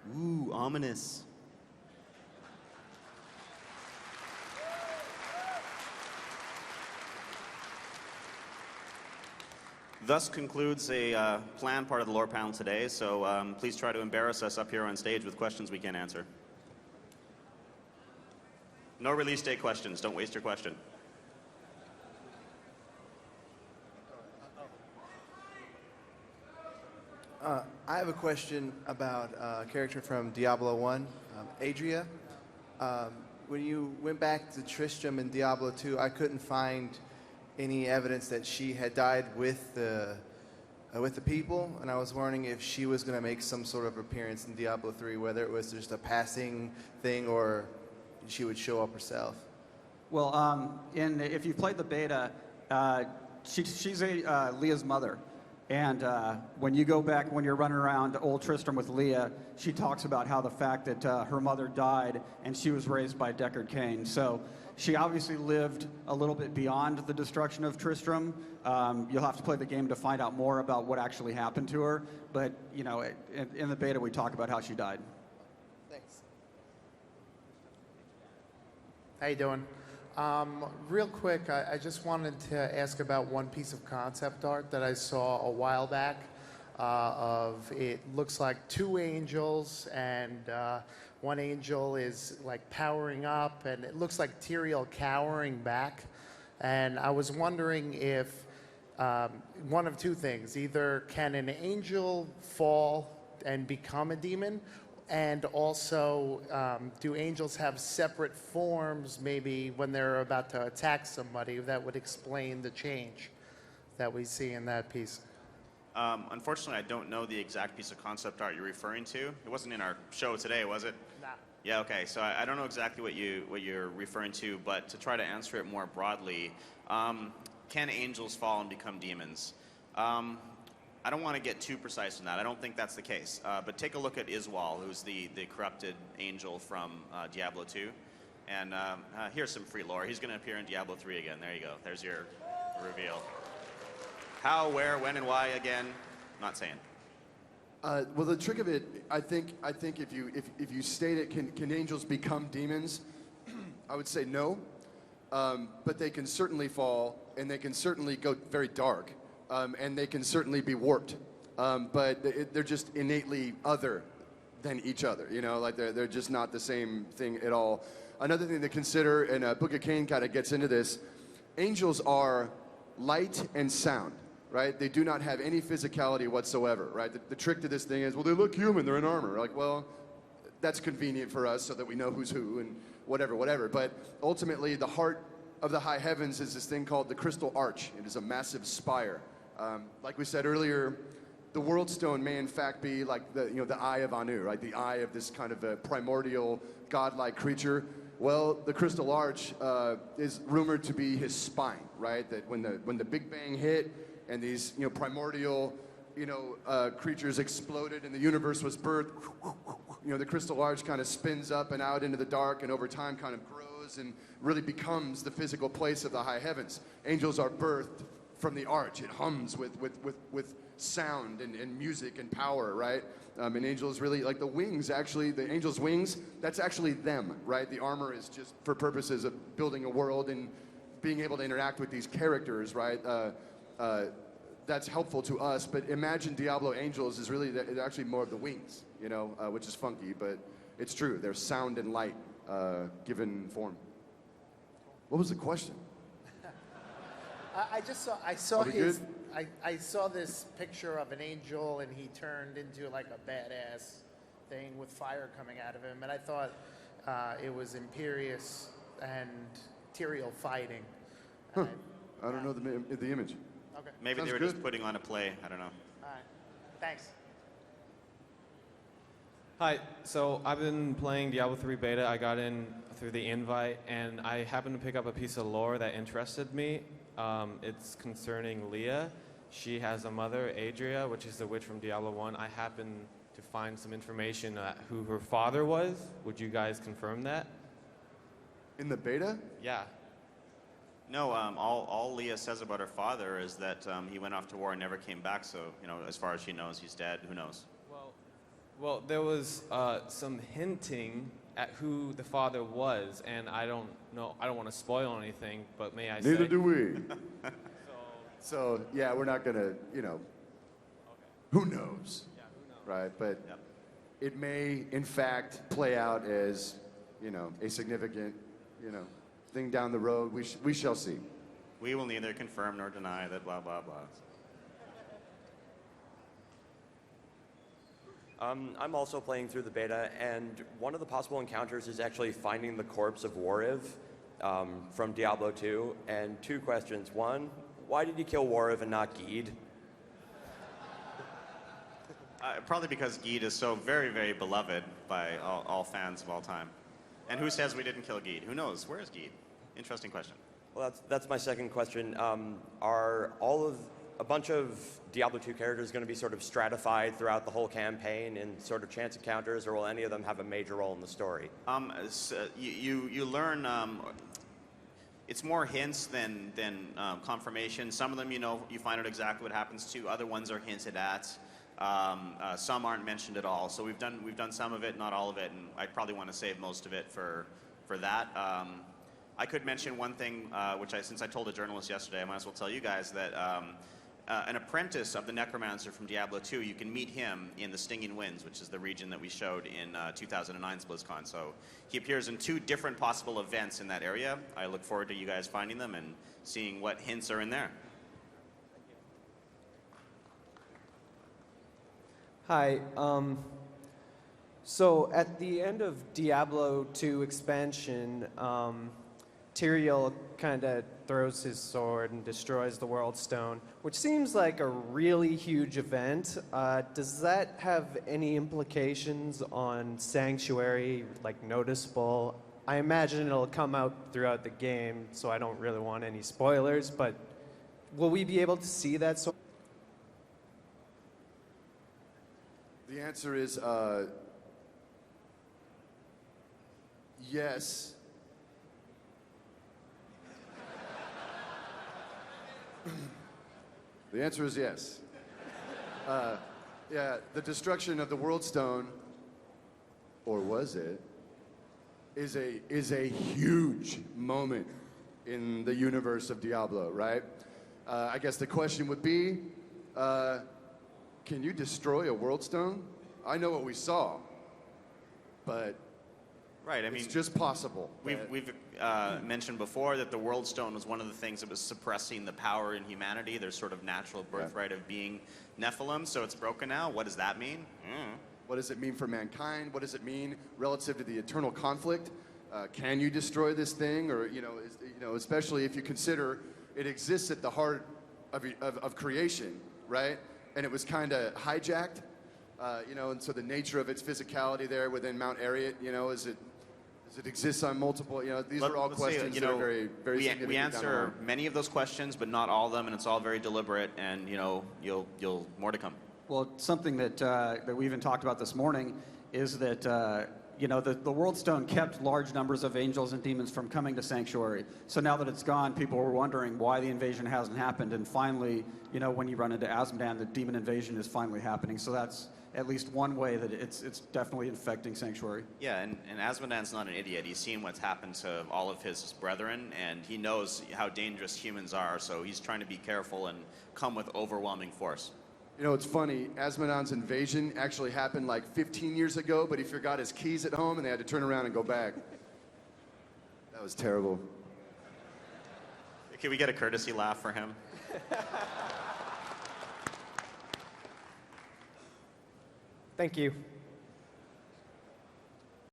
Ooh, ominous. Thus concludes a planned part of the lore panel today, so please try to embarrass us up here on stage with questions we can't answer. No release date questions. Don't waste your question. I have a question about a character from Diablo 1, Adria. When you went back to Tristram in Diablo 2, I couldn't find any evidence that she had died with the people, and I was wondering if she was going to make some sort of appearance in Diablo 3, whether it was just a passing thing or she would show up herself. Well, if you played the beta, she's Leah's mother. And when you go back, when you're running around Old Tristram with Leah, she talks about how the fact that her mother died and she was raised by Deckard Cain. So she obviously lived a little bit beyond the destruction of Tristram. You'll have to play the game to find out more about what actually happened to her. But, you know, in the beta, we talk about how she died. Thanks. How you doing? Real quick, I just wanted to ask about one piece of concept art that I saw a while back. It looks like two angels, and one angel is like powering up, and it looks like Tyrael cowering back. And I was wondering if one of two things: either can an angel fall and become a demon, and also, do angels have separate forms, maybe when they're about to attack somebody, that would explain the change that we see in that piece? Unfortunately, I don't know the exact piece of concept art you're referring to. It wasn't in our show today, was it? Nah. Yeah, okay. So I don't know exactly what you're referring to, but to try to answer it more broadly, can angels fall and become demons? I don't want to get too precise in that. I don't think that's the case. But take a look at Iswal, who's the corrupted angel from Diablo 2. And here's some free lore. He's going to appear in Diablo 3 again. There you go. There's your reveal. How, where, when, and why again? Not saying. Well, the trick of it, I think if you state it, can angels become demons? I would say no. But they can certainly fall, and they can certainly go very dark. And they can certainly be warped, but they're just innately other than each other. You know, like they're just not the same thing at all. Another thing to consider, and Book of Cain kind of gets into this, angels are light and sound, right? They do not have any physicality whatsoever, right? The trick to this thing is, well, they look human, they're in armor. Like, well, that's convenient for us so that we know who's who and whatever. But ultimately, the heart of the high heavens is this thing called the crystal arch. It is a massive spire. Like we said earlier, the world stone may in fact be like the eye of Anu, right? The eye of this kind of a primordial godlike creature. Well, the crystal arch is rumored to be his spine, right? That when the Big Bang hit and these primordial creatures exploded and the universe was birthed, the crystal arch kind of spins up and out into the dark, and over time kind of grows and really becomes the physical place of the high heavens. Angels are birthed from the arch. It hums with sound and music and power, right? And angels really, like the wings, actually, the angel's wings, that's actually them, right? The armor is just for purposes of building a world and being able to interact with these characters, right? That's helpful to us, but imagine Diablo angels is really, they're actually more of the wings, which is funky, but it's true. They're sound and light given form. What was the question? I saw this picture of an angel, and he turned into like a badass thing with fire coming out of him, and I thought it was Imperius and Tyrael fighting. Huh. I don't know the image. Okay. Maybe Sounds they were good. just putting on a play. I don't know. All right. Thanks. Hi, so I've been playing Diablo 3 beta. I got in through the invite, and I happened to pick up a piece of lore that interested me. It's concerning Leah. She has a mother, Adria, which is the witch from Diablo 1. I happened to find some information who her father was. Would you guys confirm that? In the beta? Yeah. No, all Leah says about her father is that he went off to war and never came back. So, as far as she knows, he's dead. Who knows? Well, there was some hinting at who the father was, and I don't know. I don't want to spoil anything, but may I say? Neither do we. So yeah, we're not gonna, who knows, right? But Yep. it may, in fact, play out as, a significant, thing down the road. We shall see. We will neither confirm nor deny that blah, blah, blah. I'm also playing through the beta, and one of the possible encounters is actually finding the corpse of Wariv from Diablo 2. And 2 questions. 1, why did you kill Wariv and not Geed? Probably because Geed is so very, very beloved by all fans of all time. And who says we didn't kill Geed? Who knows? Where is Geed? Interesting question. Well, that's my second question. Are a bunch of Diablo 2 characters going to be sort of stratified throughout the whole campaign in sort of chance encounters, or will any of them have a major role in the story? You learn. It's more hints than confirmation. Some of them, you find out exactly what happens to. Other ones are hinted at. Some aren't mentioned at all. So we've done some of it, not all of it, and I'd probably want to save most of it for that. I could mention one thing, since I told a journalist yesterday, I might as well tell you guys that an apprentice of the Necromancer from Diablo 2, you can meet him in the Stinging Winds, which is the region that we showed in 2009's Blizzcon. So he appears in 2 different possible events in that area. I look forward to you guys finding them and seeing what hints are in there. Hi. So at the end of Diablo 2 expansion, Tyrael kind of throws his sword and destroys the World Stone, which seems like a really huge event. Does that have any implications on Sanctuary, like noticeable? I imagine it'll come out throughout the game, so I don't really want any spoilers, but will we be able to see that sword? The answer is yes. The answer is yes. Yeah, the destruction of the World Stone, or was it, is a huge moment in the universe of Diablo, right? I guess the question would be, can you destroy a World Stone? I know what we saw, but Right, I mean, it's just possible. We've mentioned before that the World Stone was one of the things that was suppressing the power in humanity, their sort of natural birthright of being Nephilim, so it's broken now. What does that mean? What does it mean for mankind? What does it mean relative to the eternal conflict? Can you destroy this thing? Or, especially if you consider it exists at the heart of creation, right? And it was kind of hijacked, and so the nature of its physicality there within Mount Arreat, does it exist on multiple, these are all questions that are very, very significant. We answer many of those questions, but not all of them, and it's all very deliberate, and, you'll more to come. Well, something that we even talked about this morning is that the World Stone kept large numbers of angels and demons from coming to Sanctuary. So now that it's gone, people were wondering why the invasion hasn't happened. And finally, when you run into Azmodan, the demon invasion is finally happening. So that's at least one way that it's definitely infecting Sanctuary. Yeah, and Azmodan's not an idiot. He's seen what's happened to all of his brethren, and he knows how dangerous humans are. So he's trying to be careful and come with overwhelming force. It's funny, Azmodan's invasion actually happened like 15 years ago, but he forgot his keys at home and they had to turn around and go back. That was terrible. Can we get a courtesy laugh for him? Thank you.